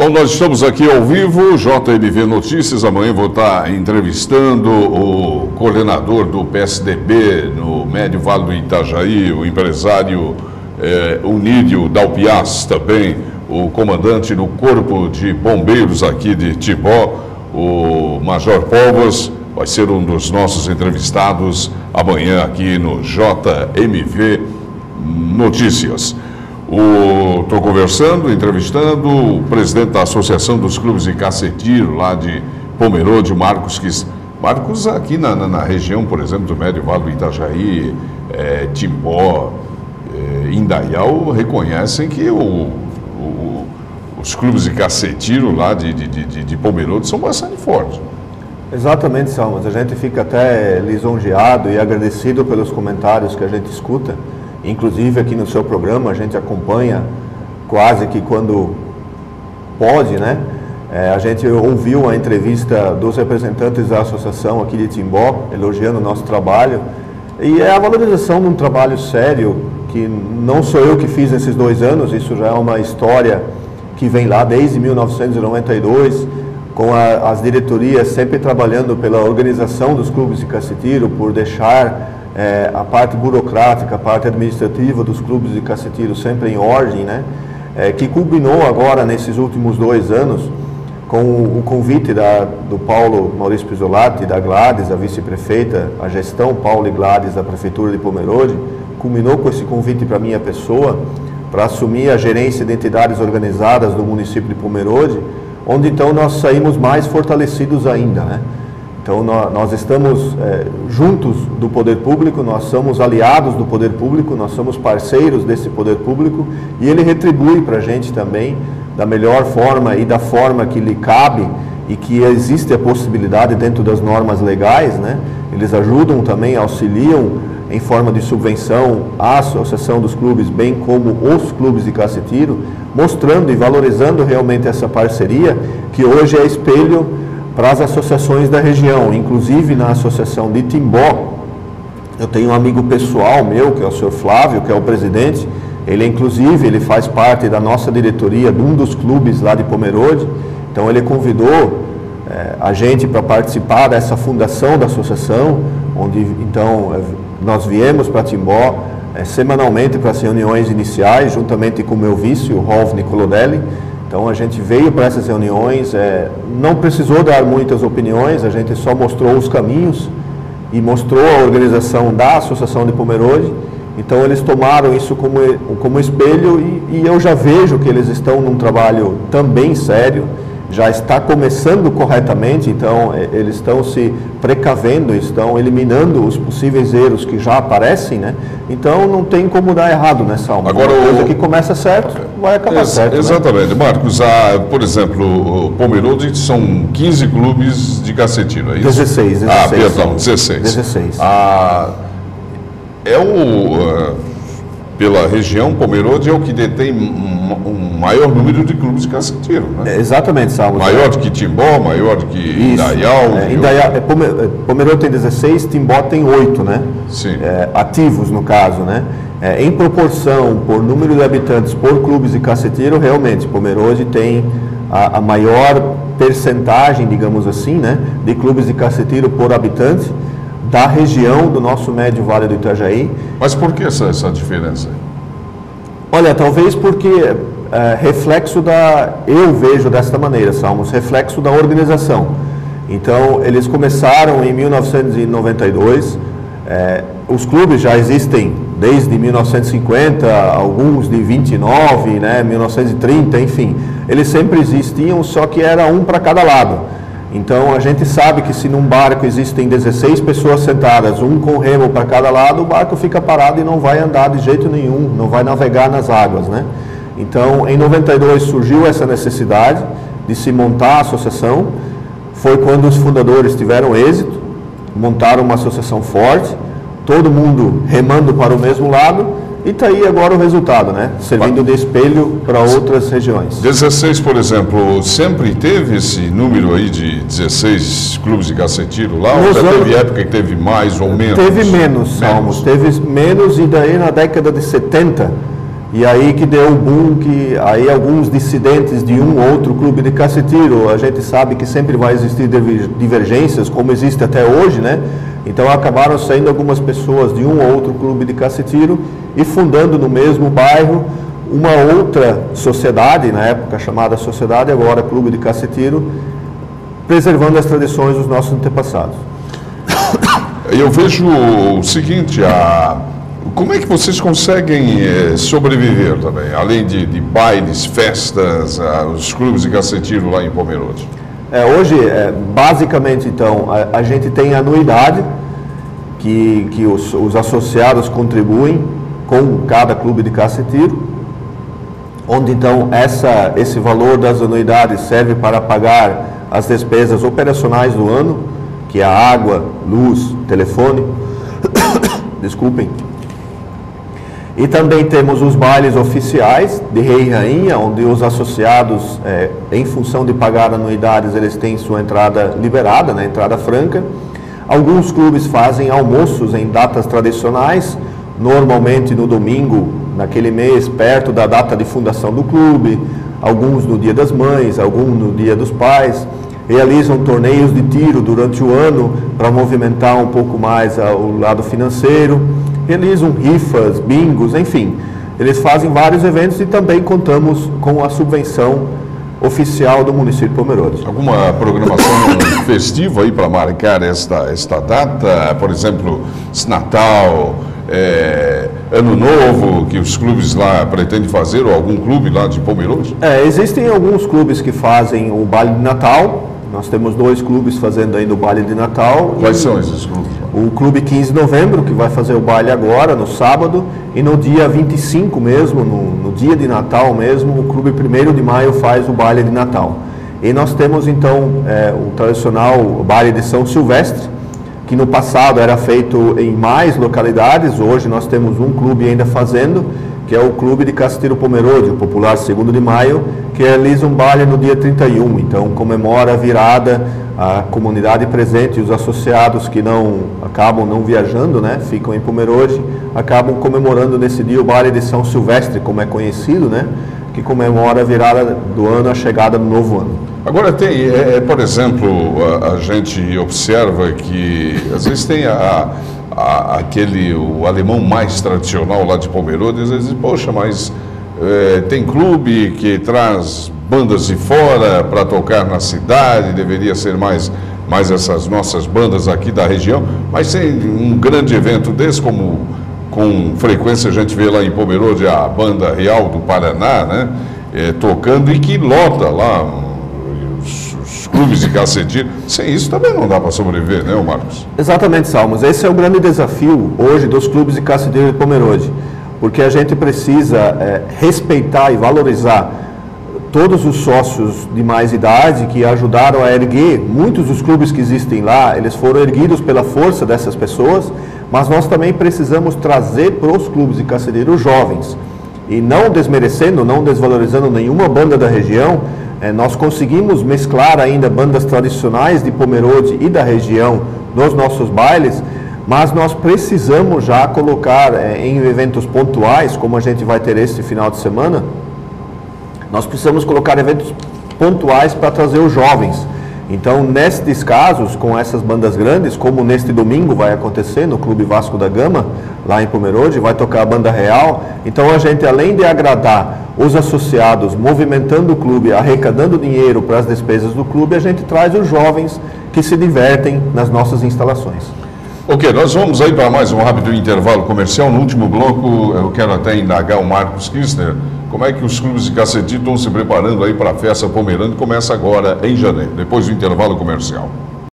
Bom, nós estamos aqui ao vivo, JMV Notícias. Amanhã vou estar entrevistando o coordenador do PSDB no Médio Vale do Itajaí, o empresário Onídio Dalpiaz, também o comandante do Corpo de Bombeiros aqui de Timbó, o Major Povas, vai ser um dos nossos entrevistados amanhã aqui no JMV Notícias. Estou conversando, entrevistando o presidente da Associação dos Clubes de Cacetiro, lá de Pomerode, Marcos aqui na região, por exemplo, do Médio Vale do Itajaí, Timbó, Indaial, reconhecem que os clubes de Cacetiro lá de Pomerode são bastante fortes. Exatamente, Salmas. A gente fica até lisonjeado e agradecido pelos comentários que a gente escuta. Inclusive aqui no seu programa a gente acompanha quase que quando pode, né? A gente ouviu a entrevista dos representantes da associação aqui de Timbó, elogiando o nosso trabalho. E é a valorização de um trabalho sério, que não sou eu que fiz nesses 2 anos, isso já é uma história que vem lá desde 1992, com as diretorias sempre trabalhando pela organização dos clubes de Cacetiro, por deixar a parte burocrática, a parte administrativa dos clubes de Cacetiro sempre em ordem, né? Que culminou agora nesses últimos 2 anos com o convite do Paulo Maurício Pisolatti, da Gladys, a vice-prefeita, a gestão Paulo e Gladys da Prefeitura de Pomerode, culminou com esse convite para minha pessoa, para assumir a gerência de entidades organizadas do município de Pomerode, onde então nós saímos mais fortalecidos ainda, né? Então nós estamos juntos do poder público, nós somos aliados do poder público, nós somos parceiros desse poder público e ele retribui para a gente também da melhor forma e da forma que lhe cabe e que existe a possibilidade dentro das normas legais, né? Eles ajudam também, auxiliam em forma de subvenção a Associação dos Clubes, bem como os clubes de Cacetiro, mostrando e valorizando realmente essa parceria que hoje é espelho para as associações da região. Inclusive na associação de Timbó, eu tenho um amigo pessoal meu, que é o senhor Flávio, que é o presidente. Ele faz parte da nossa diretoria de um dos clubes lá de Pomerode. Então ele convidou a gente para participar dessa fundação da associação, onde então nós viemos para Timbó semanalmente para as reuniões iniciais, juntamente com o meu vice, o Rolf Nicolodelli. Então a gente veio para essas reuniões, não precisou dar muitas opiniões, a gente só mostrou os caminhos e mostrou a organização da Associação de Pomerode. Então eles tomaram isso como espelho e eu já vejo que eles estão num trabalho também sério, já está começando corretamente, então eles estão se precavendo, estão eliminando os possíveis erros que já aparecem, né? Então não tem como dar errado nessa alma. Agora, uma coisa que começa certo, vai acabar certo. Exatamente. Né? Marcos, por exemplo, o Pomerode são 15 clubes de Cacetiro, é isso? 16. Perdão, 16. Pela região, Pomerode é o que detém um maior número de clubes de Cacetiro, né? Exatamente, Salmo. Maior do que Timbó, maior do que Indaial. Pomerode tem 16, Timbó tem 8, né? Sim. Ativos, no caso, né? Em proporção, por número de habitantes por clubes de Cacetiro, realmente, Pomerode tem a maior percentagem, digamos assim, né? De clubes de Cacetiro por habitante da região do nosso Médio Vale do Itajaí. Mas por que essa diferença? Olha, talvez porque eu vejo desta maneira, Salmos, reflexo da organização. Então, eles começaram em 1992, os clubes já existem desde 1950, alguns de 29, né, 1930, enfim, eles sempre existiam, só que era um para cada lado. Então a gente sabe que se num barco existem 16 pessoas sentadas, um com remo para cada lado, o barco fica parado e não vai andar de jeito nenhum, não vai navegar nas águas, né? Então em 92 surgiu essa necessidade de se montar a associação, foi quando os fundadores tiveram êxito, montaram uma associação forte, todo mundo remando para o mesmo lado. E está aí agora o resultado, né? Servindo de espelho para outras regiões. 16, por exemplo, sempre teve esse número aí de 16 clubes de Cacetiro lá? Ou já teve época que teve mais ou menos? Teve menos, Salmos. Teve menos e daí na década de 70 E aí que deu o boom, que aí alguns dissidentes de um ou outro clube de caça-tiro, a gente sabe que sempre vai existir divergências, como existe até hoje, né? Então acabaram saindo algumas pessoas de um ou outro clube de caça-tiro e fundando no mesmo bairro uma outra sociedade, na época chamada Sociedade, agora Clube de Caça-tiro, preservando as tradições dos nossos antepassados. Eu vejo o seguinte, como é que vocês conseguem sobreviver também, além de bailes, festas, os clubes de caça-tiro lá em Pomerode? Hoje, basicamente, então, a gente tem anuidade que os associados contribuem com cada clube de caça-tiro, onde, então, esse valor das anuidades serve para pagar as despesas operacionais do ano, que é a água, luz, telefone, desculpem. E também temos os bailes oficiais de rei e rainha, onde os associados, em função de pagar anuidades, eles têm sua entrada liberada, né, entrada franca. Alguns clubes fazem almoços em datas tradicionais, normalmente no domingo, naquele mês, perto da data de fundação do clube, alguns no Dia das Mães, alguns no Dia dos Pais. Realizam torneios de tiro durante o ano para movimentar um pouco mais o lado financeiro. Realizam rifas, bingos, enfim. Eles fazem vários eventos e também contamos com a subvenção oficial do município de Pomerode. Alguma programação festiva aí para marcar esta data? Por exemplo, Natal, Ano Novo, que os clubes lá pretendem fazer, ou algum clube lá de Pomerode? Existem alguns clubes que fazem o baile de Natal. Nós temos 2 clubes fazendo ainda o baile de Natal. Quais são esses clubes? O Clube 15 de Novembro, que vai fazer o baile agora, no sábado, e no dia 25 mesmo, no dia de Natal mesmo, o Clube 1º de Maio faz o baile de Natal. E nós temos então o tradicional baile de São Silvestre, que no passado era feito em mais localidades. Hoje nós temos um clube ainda fazendo, que é o Clube de Caça-tiro Pomerode, o popular 2º de Maio, que realiza um baile no dia 31. Então comemora a virada, a comunidade presente e os associados que acabam não viajando, né, ficam em Pomerode, acabam comemorando nesse dia o baile de São Silvestre, como é conhecido, né, que comemora a virada do ano, a chegada do novo ano. Agora tem, por exemplo, a gente observa que às vezes tem o alemão mais tradicional lá de Pomerode, às vezes, poxa, mas tem clube que traz bandas de fora para tocar na cidade, deveria ser mais essas nossas bandas aqui da região, mas tem um grande evento desse, como com frequência a gente vê lá em Pomerode a Banda Real do Paraná, né, tocando, e que lota lá os clubes de caça-tiro. Sem isso também não dá para sobreviver, né, Marcos? Exatamente, Salmos. Esse é o grande desafio hoje dos clubes de caça-tiro de Pomerode, porque a gente precisa respeitar e valorizar todos os sócios de mais idade que ajudaram a erguer. Muitos dos clubes que existem lá, eles foram erguidos pela força dessas pessoas, mas nós também precisamos trazer para os clubes de caça-tiro os jovens. E não desmerecendo, não desvalorizando nenhuma banda da região, nós conseguimos mesclar ainda bandas tradicionais de Pomerode e da região nos nossos bailes, mas nós precisamos já colocar em eventos pontuais, como a gente vai ter este final de semana, nós precisamos colocar eventos pontuais para trazer os jovens. Então, nestes casos, com essas bandas grandes, como neste domingo vai acontecer no Clube Vasco da Gama, lá em Pomerode, vai tocar a Banda Real. Então, a gente, além de agradar os associados, movimentando o clube, arrecadando dinheiro para as despesas do clube, a gente traz os jovens que se divertem nas nossas instalações. Ok, nós vamos aí para mais um rápido intervalo comercial. No último bloco, eu quero até indagar o Marcos Kirchner, como é que os clubes de caça-tiro estão se preparando aí para a festa Pomerode, que começa agora em janeiro, depois do intervalo comercial.